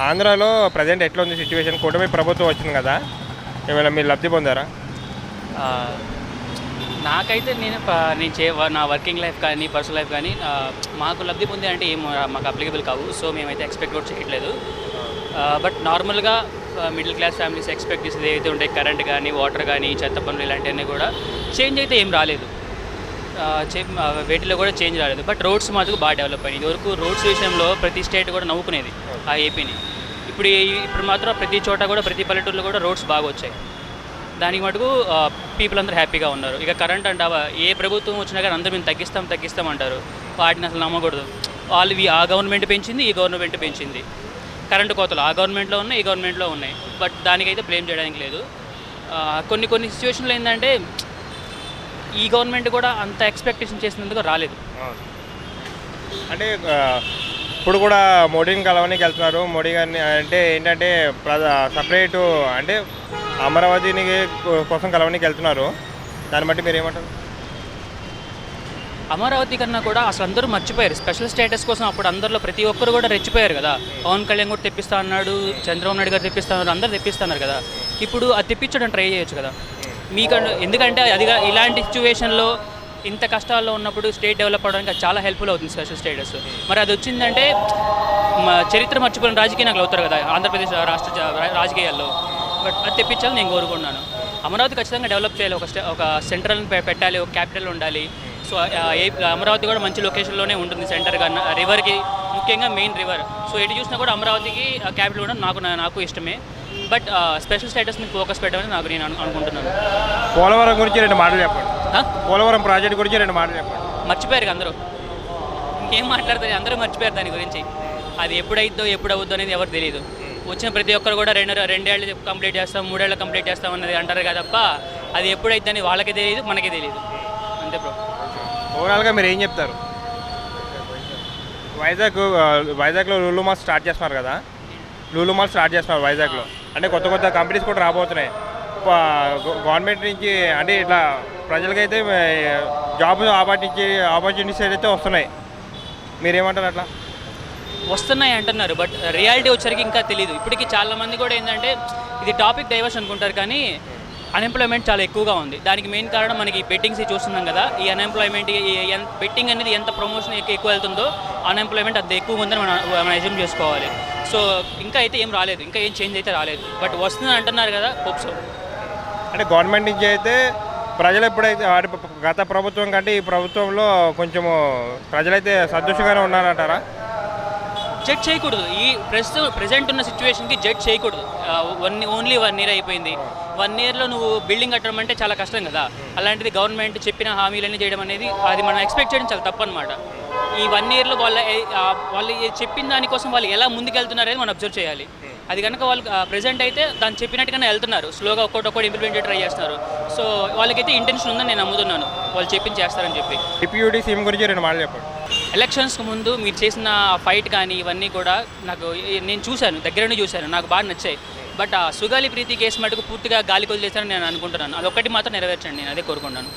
ఆంధ్రాలో ప్రజెంట్ ఎట్లా ఉంది సిచ్యువేషన్? కూటమి ప్రభుత్వం వచ్చింది కదా, ఏమైనా మీరు లబ్ధి పొందారా? ఆ, నాకైతే నా వర్కింగ్ లైఫ్ కానీ పర్సనల్ లైఫ్ కానీ మాకు లబ్ధి పొందే అంటే ఏం మాకు అప్లికబుల్ కావు. సో మేమైతే ఎక్స్పెక్ట్ కూడా చేయట్లేదు. బట్ నార్మల్గా మిడిల్ క్లాస్ ఫ్యామిలీస్ ఎక్స్పెక్ట్ చేసేది ఏదైతే ఉంటాయి, కరెంట్ కానీ వాటర్ కానీ చెత్త పనులు ఇలాంటివన్నీ కూడా చేంజ్ అయితే ఏం రాలేదు. వేటిలో కూడా చేంజ్ రాలేదు. బట్ రోడ్స్ మాత్రం బాగా డెవలప్ అయినాయి. ఇదివరకు రోడ్స్ విషయంలో ప్రతి స్టేట్ కూడా నవ్వుకునేది ఆ ఏపీని. ఇప్పుడు మాత్రం ప్రతి చోట కూడా ప్రతి పల్లెటూరులో కూడా రోడ్స్ బాగా వచ్చాయి. దానికి మటుకు పీపుల్ అందరూ హ్యాపీగా ఉన్నారు. ఇక కరెంట్ అంటావా, ఏ ప్రభుత్వం వచ్చినా కానీ అందరూ మేము తగ్గిస్తాం అంటారు. వాటిని అసలు నమ్మకూడదు. ఆ గవర్నమెంట్ పెంచింది, ఈ గవర్నమెంట్ పెంచింది. కరెంటు కోతలు ఆ గవర్నమెంట్లో ఉన్నాయి, ఈ గవర్నమెంట్లో ఉన్నాయి. బట్ దానికైతే బ్లేమ్ చేయడానికి లేదు. కొన్ని సిచ్యువేషన్లో ఏంటంటే ఈ గవర్నమెంట్ కూడా అంత ఎక్స్పెక్టేషన్ చేసినందుకు రాలేదు. అంటే ఇప్పుడు కూడా మోడీని కలవడానికి వెళ్తున్నారు. మోడీ గారిని అంటే ఏంటంటే సపరేటు అంటే అమరావతిని కోసం కలవడానికి వెళ్తున్నారు. దాన్ని బట్టి మీరు ఏమంటారు? అమరావతి కన్నా కూడా అసలు అందరూ మర్చిపోయారు. స్పెషల్ స్టేటస్ కోసం అప్పుడు అందరిలో ప్రతి ఒక్కరు కూడా రెచ్చిపోయారు కదా. పవన్ కళ్యాణ్ కూడా తెప్పిస్తా అన్నాడు, చంద్రబాబు నాయుడు గారు తెప్పిస్తా అన్నారు, అందరూ తెప్పిస్తున్నారు కదా. ఇప్పుడు అది తెప్పించడం ట్రై చేయొచ్చు కదా ఎందుకంటే అదిగా ఇలాంటి సిచ్యువేషన్లో ఇంత కష్టాల్లో ఉన్నప్పుడు స్టేట్ డెవలప్ అవడానికి అది చాలా హెల్ప్ఫుల్ అవుతుంది స్పెషల్ స్టేటస్. మరి అది వచ్చిందంటే చరిత్ర మర్చిపోయిన రాజకీయ నాయకులు అవుతారు కదా ఆంధ్రప్రదేశ్ రాష్ట్ర రాజకీయాల్లో. బట్ అది తెప్పించాలని నేను కోరుకున్నాను. అమరావతి ఖచ్చితంగా డెవలప్ చేయాలి. ఒక సెంట్రల్ పెట్టాలి, ఒక క్యాపిటల్ ఉండాలి. సో అమరావతి కూడా మంచి లొకేషన్లోనే ఉంటుంది, సెంటర్గా రివర్కి, ముఖ్యంగా మెయిన్ రివర్. సో ఎటు చూసినా కూడా అమరావతికి క్యాపిటల్ ఉండడం నాకు ఇష్టమే. బట్ స్పెషల్ స్టేటస్ మీద ఫోకస్ పెట్టాలని నేను అనుకుంటున్నాను. పోలవరం గురించి 2 మాటలు చెప్పండి. పోలవరం ప్రాజెక్ట్ గురించి 2 మాటలు చెప్పండి. మర్చిపోయారు అందరూ, ఇంకేం మాట్లాడతారు, అందరూ మర్చిపోయారు దాని గురించి. అది ఎప్పుడు అవుద్దో అనేది ఎవరు తెలియదు. వచ్చిన ప్రతి ఒక్కరు కూడా 2 ఏళ్ళు కంప్లీట్ చేస్తాం, 3 ఏళ్ళు కంప్లీట్ చేస్తాం అన్నది అంటారు కదా తప్ప అది ఎప్పుడైద్దని వాళ్ళకి తెలియదు, మనకి తెలియదు. అంతే బ్రో. ఓవరాల్గా మీరు ఏం చెప్తారు? వైజాగ్లో లూలు మాల్ స్టార్ట్ చేస్తున్నారు కదా, వైజాగ్లో. అంటే కొత్త కంపెనీస్ కూడా రాబోతున్నాయి. గవర్నమెంట్ నుంచి అంటే ఇట్లా ప్రజలకైతే జాబ్ ఆపర్చునిటీస్ అయితే వస్తున్నాయి. మీరేమంటారు? అట్లా వస్తున్నాయి అంటున్నారు, బట్ రియాలిటీ వచ్చరికి ఇంకా తెలియదు. ఇప్పటికీ చాలామంది కూడా ఏంటంటే ఇది టాపిక్ డైవర్షన్ అనుకుంటారు, కానీ అన్ఎంప్లాయ్మెంట్ చాలా ఎక్కువగా ఉంది. దానికి మెయిన్ కారణం మనకి బెట్టింగ్స్ చూస్తున్నాం కదా. ఈ అన్ఎంప్లాయ్మెంట్ బెట్టింగ్ అనేది ఎంత ప్రమోషన్ ఎక్కువ వెళ్తుందో అన్ఎంప్లాయ్మెంట్ అంత ఎక్కువ ఉందని మనం అజ్యూమ్ చేసుకోవాలి. సో ఇంకా అయితే ఏం రాలేదు, ఇంకా ఏం చేంజ్ అయితే రాలేదు. బట్ వస్తుందని అంటున్నారు కదా, హోప్స్. అంటే గవర్నమెంట్ నుంచి అయితే ప్రజలు ఎప్పుడైతే గత ప్రభుత్వం కంటే ఈ ప్రభుత్వంలో కొంచెము ప్రజలైతే సంతోషంగానే ఉన్నారంటారా? జడ్జ్ చేయకూడదు. ఈ ప్రెసెంట్ ఉన్న సిచ్యువేషన్కి జడ్జ్ చేయకూడదు. ఓన్లీ 1 year అయిపోయింది. 1 yearలో నువ్వు బిల్డింగ్ కట్టడం అంటే చాలా కష్టం కదా. అలాంటిది గవర్నమెంట్ చెప్పిన హామీలన్నీ చేయడం అనేది అది మనం ఎక్స్పెక్ట్ చేయడం చాలా తప్పు అనమాట. ఈ 1 yearలో వాళ్ళు చెప్పిన దానికోసం వాళ్ళు ఎలా ముందుకెళ్తున్నారని మనం అబ్జర్వ్ చేయాలి. అది కనుక వాళ్ళు ప్రెజెంట్ అయితే దాన్ని చెప్పినట్టుగానే వెళ్తున్నారు, స్లోగా ఒక్కొక్కటి ఇంప్లిమెంట్ ట్రై చేస్తున్నారు. సో వాళ్ళకైతే ఇంటెన్షన్ ఉందని నేను నమ్ముతున్నాను, వాళ్ళు చెప్పింది చేస్తారని చెప్పి. డిప్యూటీ సీఎం గురించి 2 మాటలు చెప్పండి. ఎలక్షన్స్కి ముందు మీరు చేసిన ఫైట్ కానీ ఇవన్నీ కూడా నేను చూశాను, దగ్గరనే చూశాను, నాకు బాగా నచ్చాయి. బట్ ఆ సుగాలి ప్రీతి కేసు మటుకు పూర్తిగా గాలి కొదిలేస్తారని నేను అనుకుంటున్నాను. అదొక్కటి మాత్రం నెరవేర్చండి, నేను అదే కోరుకుంటాను.